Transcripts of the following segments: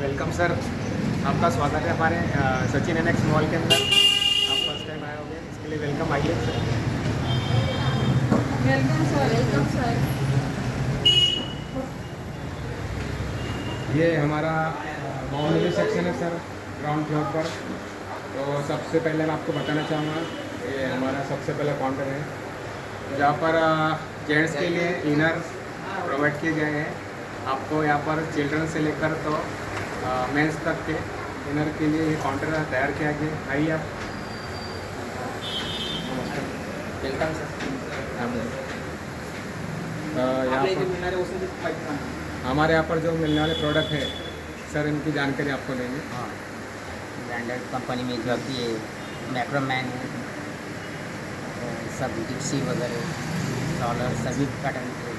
Welcome sir, आपका स्वागत है हमारे सचिन एनेक्स मॉल के अंदर। आप फर्स्ट टाइम आए होंगे, इसके लिए वेलकम। आइए sir. Welcome sir, welcome sir. ये हमारा बाउंड्री सेक्शन है सर, ग्राउंड फ्लोर पर। तो सबसे पहले मैं आपको बताना चाहूँगा, ये हमारा सबसे पहला काउंटर है जहाँ पर जेंट्स के लिए इनर प्रोवाइड किए गए हैं। आपको यहाँ पर चिल्ड्रन से लेकर तो मेंस तक के इनर के लिए ये काउंटर तैयार किया गया। आइए आप। Welcome sir. यहाँ पर हमारे यहाँ पर जो मिलने वाले प्रोडक्ट है सर, इनकी जानकारी आपको देंगे। हाँ, ब्रांडेड कंपनी में जो अभी ये मैक्रोमैन है, सब डिक्सी वगैरह डॉलर सभी पैटर्न के,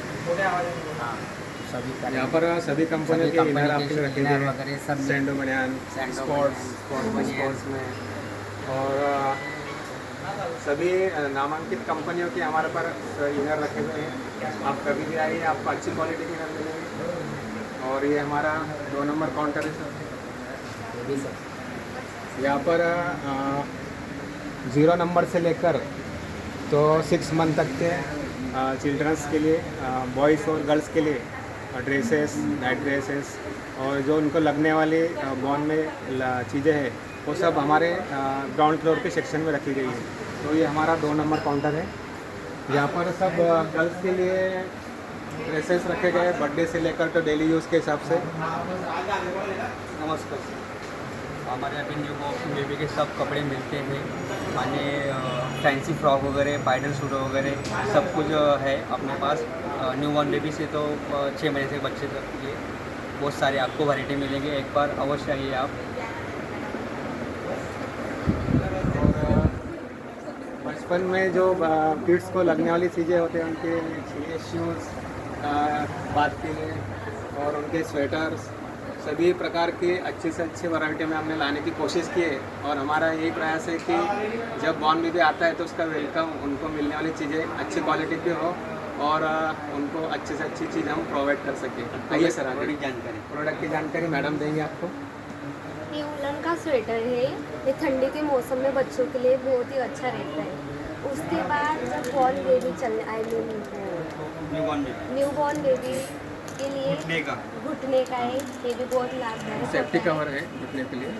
हाँ सभी पैटर्न यहाँ पर सभी कंपनियों के इनर आपके लिए रखे गए हैं वगैरह सब सैंडो बनियान, स्पोर्ट्स में, और सभी नामांकित कंपनियों के हमारे पर इनर रखे हुए हैं। आप कभी भी आइए, आपको अच्छी क्वालिटी के इनर मिलेंगे। और ये हमारा 2 नंबर काउंटर है सर। ये भी सर। यहाँ पर 0 नंबर से लेकर तो 6 मंथ तक के चिल्ड्रंस के लिए, बॉयज़ और गर्ल्स के लिए ड्रेसेस, नाइट ड्रेसेस, और जो उनको लगने वाली बॉन में चीज़ें हैं वो सब हमारे ग्राउंड फ्लोर के सेक्शन में रखी गई है। तो ये हमारा 2 नंबर काउंटर है। यहाँ पर सब गर्ल्स के लिए ड्रेसेस रखे गए, बर्थडे से लेकर तो डेली यूज़ के हिसाब से। नमस्कार सर, हमारे यहाँ पे न्यू बॉक्स बेबी के सब कपड़े मिलते हैं। माने फैंसी फ्रॉक वगैरह, ब्राइडल सूट वगैरह सब कुछ है अपने पास। न्यू बॉर्न बेबी से तो 6 महीने से बच्चे तक के लिए बहुत सारे आपको वैरायटी मिलेंगे। एक बार अवश्य आइए आप। बचपन में जो किड्स को लगने वाली चीज़ें होती हैं, उनके लिए शूज़, बात के लिए, और उनके स्वेटर्स, सभी प्रकार की अच्छी से अच्छी वैरायटी में हमने लाने की कोशिश की है। और हमारा यही प्रयास है कि जब बॉर्न बेबी आता है तो उसका वेलकम, उनको मिलने वाली चीज़ें अच्छी क्वालिटी की हो और उनको अच्छी से अच्छी चीज़ हम प्रोवाइड कर सकें। आइए सर, आगे प्रोडक्ट की जानकारी मैडम देंगे आपको। ये उलन का स्वेटर है, ये ठंडी के मौसम में बच्चों के लिए बहुत ही अच्छा रहता है। उसके बाद जब बॉर्न बेबी चलने, न्यू बॉर्न बेबी के लिए घुटने का है, ये भी बहुत लाभदायक सेफ्टी होता है। कवर है घुटने के लिए।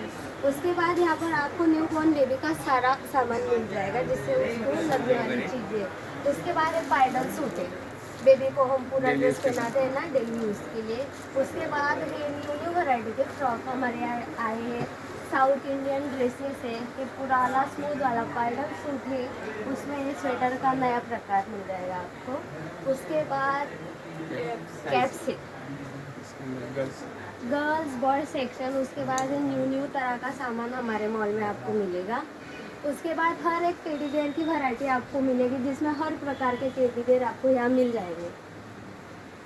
उसके बाद यहाँ पर आपको न्यू बॉर्न बेबी का सारा सामान मिल जाएगा, जिससे उसको लगने वाली चीज़ें। उसके बाद एक ब्राइडल सूट है, बेबी को हम पूरा Daily ड्रेस use के पहनाते हैं ना डेली यूज़ के लिए। उसके बाद ये न्यू वैरायटी के फ्रॉक हमारे यहाँ आए हैं। साउथ इंडियन ड्रेसेस है, ये पुराना स्मूथ वाला ब्राइडल सूट है, उसमें ये स्वेटर का नया प्रकार मिल जाएगा आपको। उसके बाद कैप्स है, गर्ल्स बॉयज सेक्शन। उसके बाद न्यू तरह का सामान हमारे मॉल में आपको मिलेगा। उसके बाद हर एक टेडी बेयर की वैरायटी आपको मिलेगी, जिसमें हर प्रकार के टेडी बेयर आपको यहाँ मिल जाएंगे।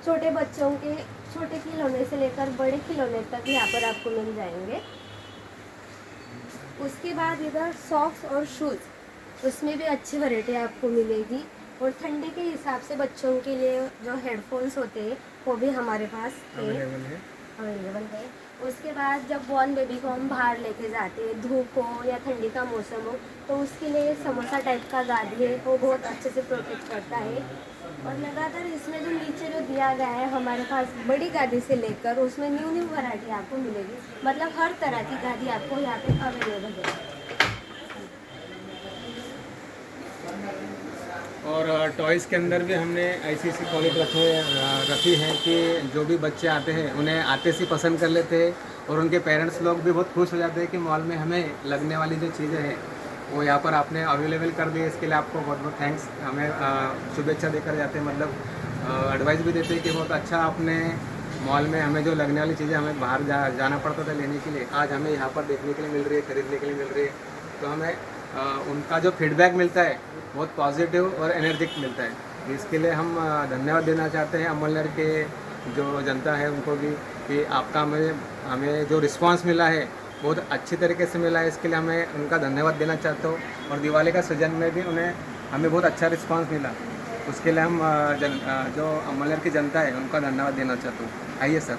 छोटे बच्चों के छोटे खिलौने से लेकर बड़े खिलौने तक यहाँ पर आपको मिल जाएंगे। उसके बाद इधर सॉक्स और शूज़, उसमें भी अच्छी वैरायटी आपको मिलेगी। और ठंडी के हिसाब से बच्चों के लिए जो हेडफोन्स होते हैं वो भी हमारे पास अवेलेबल है। उसके बाद जब बॉर्न बेबी को हम बाहर लेके जाते हैं, धूप हो या ठंडी का मौसम हो, तो उसके लिए समोसा टाइप का गादी है, वो बहुत अच्छे से प्रोटेक्ट करता है। और लगातार इसमें जो नीचे जो दिया गया है हमारे पास, बड़ी गादी से लेकर उसमें न्यू वैरायटी आपको मिलेगी। मतलब हर तरह की गादी आपको यहाँ पे अवेलेबल है। और टॉयज़ के अंदर भी हमने ऐसी क्वालिटी रखी है कि जो भी बच्चे आते हैं उन्हें आते से पसंद कर लेते हैं, और उनके पेरेंट्स लोग भी बहुत खुश हो जाते हैं कि मॉल में हमें लगने वाली जो चीज़ें हैं वो यहाँ पर आपने अवेलेबल कर दी है। इसके लिए आपको बहुत बहुत थैंक्स। हमें शुभेच्छा देकर जाते हैं, मतलब एडवाइस भी देते हैं कि बहुत अच्छा आपने मॉल में हमें जो लगने वाली चीज़ें हमें बाहर जाना पड़ता था लेने के लिए, आज हमें यहाँ पर देखने के लिए मिल रही है, खरीदने के लिए मिल रही है। तो हमें उनका जो फीडबैक मिलता है बहुत पॉजिटिव और एनर्जिक मिलता है। इसके लिए हम धन्यवाद देना चाहते हैं अमूल्यर के जो जनता है उनको भी, कि आपका हमें जो रिस्पांस मिला है बहुत अच्छी तरीके से मिला है। इसके लिए हमें उनका धन्यवाद देना चाहता हूँ। और दिवाली का सीजन में भी हमें बहुत अच्छा रिस्पांस मिला, उसके लिए हम जो अमूल्यर की जनता है उनका धन्यवाद देना चाहता हूँ। आइए सर,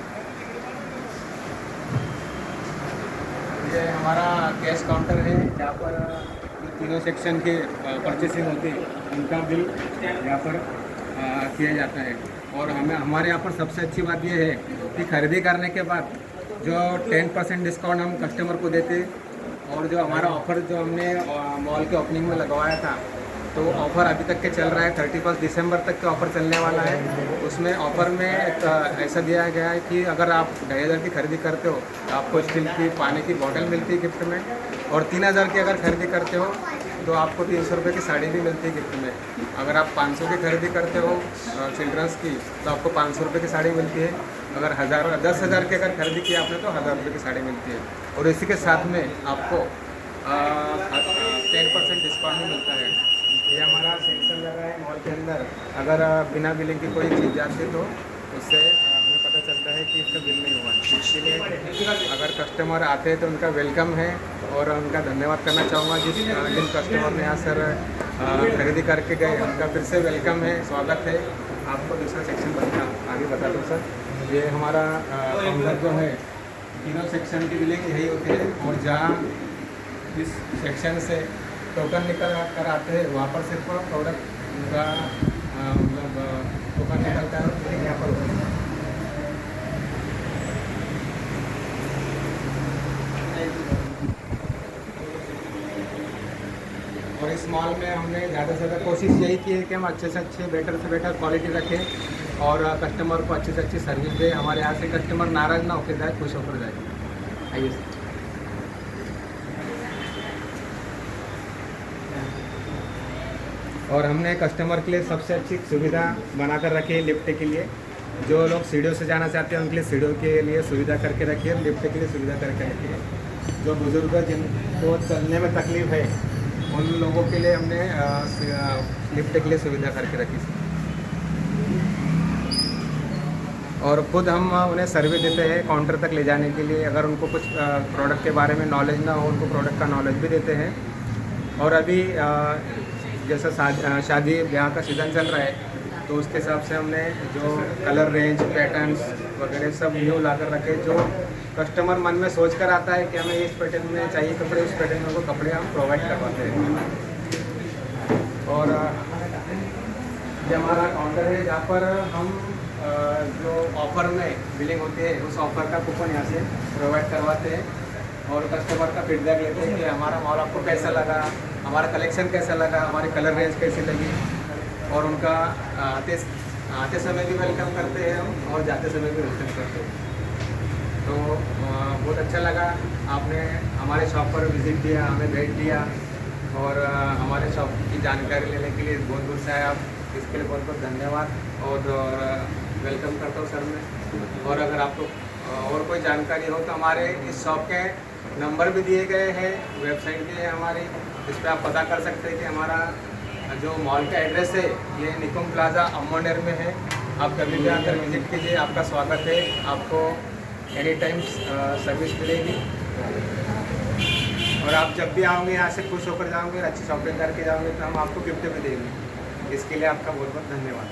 ये हमारा कैश काउंटर है जहाँ पर जो तीनों सेक्शन के परचेसिंग होती है उनका बिल यहाँ पर किया जाता है। और हमारे यहाँ पर सबसे अच्छी बात यह है कि खरीदी करने के बाद जो 10% डिस्काउंट हम कस्टमर को देते, और जो हमारा ऑफ़र जो हमने मॉल के ओपनिंग में लगवाया था, तो ऑफ़र अभी तक के चल रहा है, 31 दिसंबर तक का ऑफ़र चलने वाला है। उसमें ऑफ़र में ऐसा दिया गया है कि अगर आप 2500 की खरीदी करते हो तो आपको स्टील की पानी की बोतल मिलती है गिफ्ट में, और 3000 की अगर खरीदी करते हो तो आपको 300 रुपये की साड़ी भी मिलती है गिफ्ट में। अगर आप 500 की खरीदी करते हो चिल्ड्रंस की तो आपको 500 रुपये की साड़ी मिलती है। अगर 10,000 की अगर खरीदी की आपने तो 1000 रुपये की साड़ी मिलती है। और इसी के साथ में आपको 10% डिस्काउंट भी मिलता है। ये हमारा सेक्शन लगा है मॉल के अंदर। अगर बिना बिलिंग की कोई चीज़ जाती है तो उससे हमें पता चलता है कि इसका बिल नहीं हुआ। इसलिए अगर कस्टमर आते हैं तो उनका वेलकम है, और उनका धन्यवाद करना चाहूँगा जिन कस्टमर ने यहाँ सर खरीदी करके गए, उनका फिर से वेलकम है, स्वागत है। आपको दूसरा सेक्शन आगे बता दूँ सर, ये हमारा काउंटर जो है तीनों सेक्शन की बिलिंग यही होती है। और जहाँ इस सेक्शन से टोकन निकल कर आते हैं वहाँ पर सिर्फ प्रोडक्ट उनका मतलब टोकन निकलता है, बिलिंग यहाँ पर होती है। और इस मॉल में हमने ज़्यादा से ज़्यादा कोशिश यही की है कि हम अच्छे से अच्छे बेटर क्वालिटी रखें और कस्टमर को अच्छी से अच्छी सर्विस दें। हमारे यहाँ से कस्टमर नाराज़ ना होकर जाए, खुश होकर जाए। आइए सर। और हमने कस्टमर के लिए सबसे अच्छी सुविधा बनाकर रखी है लिफ्ट के लिए। जो लोग सीढ़ियों से जाना चाहते हैं उनके लिए सीढ़ियों के लिए सुविधा करके रखी है, लिफ्ट के लिए सुविधा करके रखी है। जो बुज़ुर्ग जिनको चलने में तकलीफ़ है उन लोगों के लिए हमने लिफ्ट के लिए सुविधा करके रखी है। और खुद हम उन्हें सर्वे देते हैं काउंटर तक ले जाने के लिए। अगर उनको कुछ प्रोडक्ट के बारे में नॉलेज ना हो, उनको प्रोडक्ट का नॉलेज भी देते हैं। और अभी जैसा शादी ब्याह का सीज़न चल रहा है तो उसके हिसाब से हमने जो कलर रेंज, पैटर्न्स वगैरह सब न्यू ला कर रखे, जो कस्टमर मन में सोच कर आता है कि हमें इस पैटर्न में चाहिए कपड़े, उस पैटर्न में वो कपड़े हम प्रोवाइड करवाते हैं। और ये हमारा काउंटर है जहाँ पर हम जो ऑफ़र में बिलिंग होती है उस ऑफ़र का कूपन यहाँ से प्रोवाइड करवाते हैं और कस्टमर का फीडबैक लेते हैं कि हमारा मॉल आपको कैसा लगा, हमारा कलेक्शन कैसा लगा, हमारी कलर रेंज कैसी लगी। और उनका आते समय भी वेलकम करते हैं हम और जाते समय भी वेलकम करते हैं। तो बहुत अच्छा लगा आपने हमारे शॉप पर विज़िट किया, हमें भेंट दिया और हमारे शॉप की जानकारी लेने के लिए बहुत दूर से आए आप, इसके लिए बहुत बहुत धन्यवाद और वेलकम करता हूँ सर मैं। और अगर आपको और कोई जानकारी हो तो हमारे इस शॉप के नंबर भी दिए गए हैं, वेबसाइट भी है हमारी, इस पर आप पता कर सकते हैं कि हमारा जो मॉल का एड्रेस है ये निकुम प्लाजा अमोनेर में है। आप कभी भी आकर विज़िट कीजिए, आपका स्वागत है, आपको एनी टाइम सर्विस मिलेगी। और आप जब भी आओगे यहाँ से खुश होकर जाओगे, अच्छी शॉपिंग करके जाओगे तो हम आपको गिफ्ट भी देंगे। इसके लिए आपका बहुत बहुत धन्यवाद।